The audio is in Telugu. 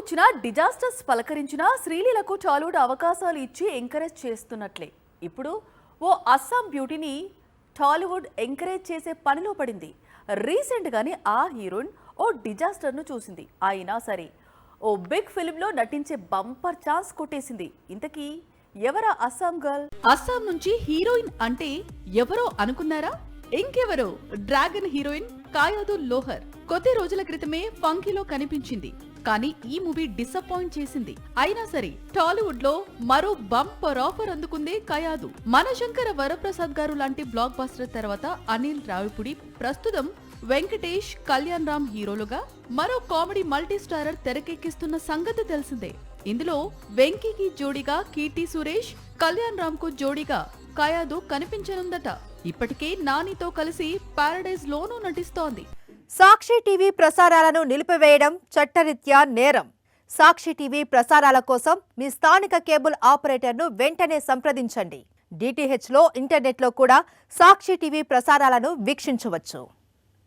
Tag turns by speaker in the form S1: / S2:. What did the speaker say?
S1: ఇచ్చినా డిజాస్టర్స్ పలకరించినా శ్రీలీలకు టాలీవుడ్ అవకాశాలు ఇచ్చి ఎంకరేజ్ చేస్తున్నట్లే ఇప్పుడు ఓ అస్సాం బ్యూటీని టాలీవుడ్ ఎంకరేజ్ చేసే పనిలో పడింది. రీసెంట్గానే ఆ హీరోయిన్ ఓ డిజాస్టర్ను చూసింది. అయినా సరే ఓ బిగ్ ఫిల్మ్లో నటించే బంపర్ ఛాన్స్ కొట్టేసింది. ఇంతకీ ఎవరా అస్సాం గర్ల్?
S2: అస్సాం నుంచి హీరోయిన్ అంటే ఎవరో అనుకున్నారా? ఇంకెవరో డ్రాగన్ హీరోయిన్ కాయాదు లోహర్. కొద్ది రోజుల క్రితమే ఫంకీలో కనిపించింది. కానీ ఈ మూవీ డిసప్పాయింట్ చేసింది. అయినా సరే టాలీవుడ్ లో మరో బంపర్ ఆఫర్ అందుకుందే కయాదు. మనశంకర వరప్రసాద్ గారు లాంటి బ్లాక్ బస్టర్ తర్వాత అనిల్ రావిపూడి, ప్రస్తుతం వెంకటేష్, కళ్యాణ్ రామ్ హీరోలుగా మరో కామెడీ మల్టీ స్టారర్ తెరకెక్కిస్తున్న సంగతి తెలిసిందే. ఇందులో వెంకీకి జోడీగా కీర్తి సురేష్, కళ్యాణ్ రామ్ కు జోడీగా కయాదు కనిపించనుందట. ఇప్పటికే నానితో కలిసి పారడైజ్ లోనూ నటిస్తోంది.
S3: సాక్షి టీవీ ప్రసారాలను నిలిపివేయడం చట్టరీత్యా నేరం. సాక్షి టీవీ ప్రసారాల కోసం మీ స్థానిక కేబుల్ ఆపరేటర్ను వెంటనే సంప్రదించండి. DTHలో, ఇంటర్నెట్లో కూడా సాక్షి టీవీ ప్రసారాలను వీక్షించవచ్చు.